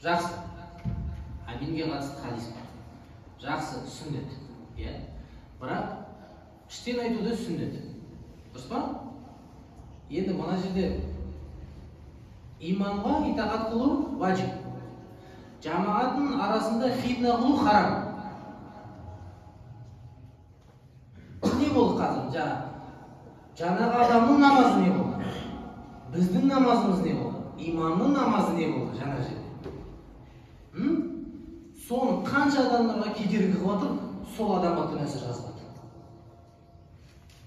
Жақсы. Аминге қатысты хадис бар. Жақсы, сүннет. Иә. Бірақ іштен айтуды сүннет. Дұрыс па? Енді мына жерде имамға итағат қылу ваджиб. Жамағаттың арасында фитна қылу харам. Не болды қазір? Жаңағы адамның намазы не болды? Біздің намазымыз не болды? Имамның намазы не болды жаңа жерде? Соны қанша адамдарға кедергі қылып отыр, сол адамға күнәсі жазылады.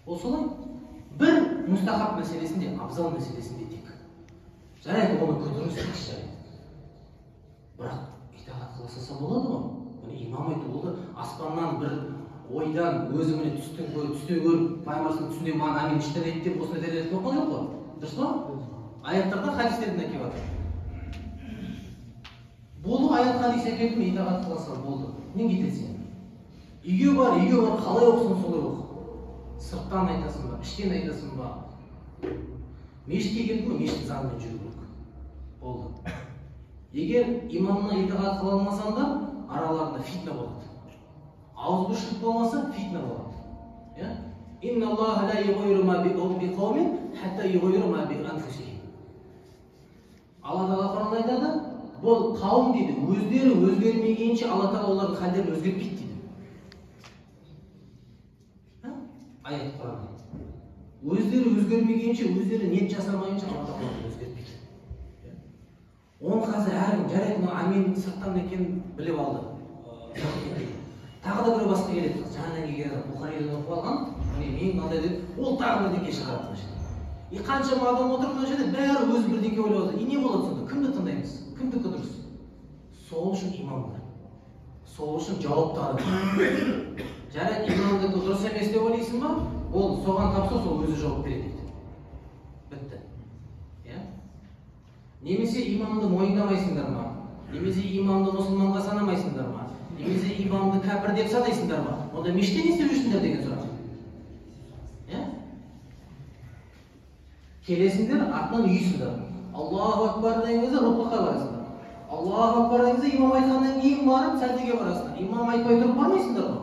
Ол солай. Бір мұстахаб мәселесінде, абзал мәселесінде тек. Жарайды, оны көтеріңіз жарайды. Бірақ итағат қыласаса болады ғой. Міне имам айтты, болды аспаннан бір ойдан өзі міне түстен көріп, пайғамбардың түсінде маған амин іштен айт деп осындай дәлел айтып отырған жоқ қой. Дұрыс па? Аяттарда хадистерден әкеліп жатыр. Болды, аят хадис әкелдім, итағат қыласаң болды. Не кетесің? Үйге бар, қалай оқысын солай оқы. Сырттан айтасың ба, іштен айтасың ба? Мешітке келдің бе, мешіт заңымен жүру керек. Болды. Егер имамына итағат қыла алмасаңда, араларында фитна болады. Ауызбіршілік болмаса, фитна болады. Инна Аллаха ла юғайру ма биқаумин хатта юғайру ма би анфусихим. Алла Тағала Құранда айтады, бұл қауым дейді, өздері өзгермегенше Алла Тағала олардың халдерін өзгертпейді дейді. Аят Құранда. Өздері өзгермегенше, өздері ниет жасамайынша Алла Тағала оларды өзгертпейді. Оны қазір әркім жарайды, аминнің сырттан екенін біліп алды. Тағы да біреу басқа келеді. Жаңадан келген Бұхаридан оқып алған, мен мынандай деп, ол тағы бірдеңе шығарады мына жерде. Қаншама адам отыр мына жерде, бәрі өзі бірдеңе ойлап отыр. Не болады сонда? Кімді тыңдаймыз? Кімдікі дұрыс? Сол үшін имам бар. Сол үшін жауапты адам. Жарайды, имамдікі дұрыс емес деп ойлайсың ба? Ол соған тапса, сол өзі жауап береді дейді. Бітті. Немесе имамды мойындамайсыңдар ма? Немесе имамды мұсылманға санамайсыңдар ма? Немесе имамды кәпір деп санайсыңдар ма? Онда мешітте не істеп жүрсіңдер деген сұрақ. Келесіңдер, артынан үйсіңдер. Аллаху акбар деген кезде рукуға барасыңдар. Аллаху акбар деген кезде имам айтқаннан кейін барып сәждеге барасыңдар. Имам айтпай тұрып бармайсыңдар ғой.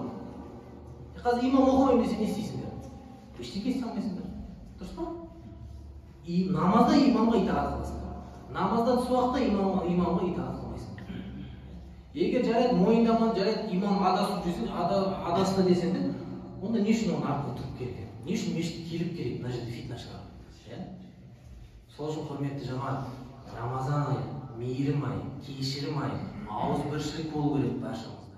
Қазір имам оқымаймын десе не істейсіңдер? Ештеңе істей алмайсыңдар. Дұрыс па? Намазда имамға итағат қыласыңдар. Намаздан суақта имамға итағат қылмайсыңдар. Егер жарайды мойындаман, жарайды имам адасып жүрсең, адасты десеңдер, онда не үшін оны арқылы тұрып керек? Не үшін мешітке келіп керек? Мына жерде фитна шығарып. Сол үшін құрметті жамағат, Рамазан айы, мейірім айы, кешірім айы, ауызбіршілік болу керек баршамыз.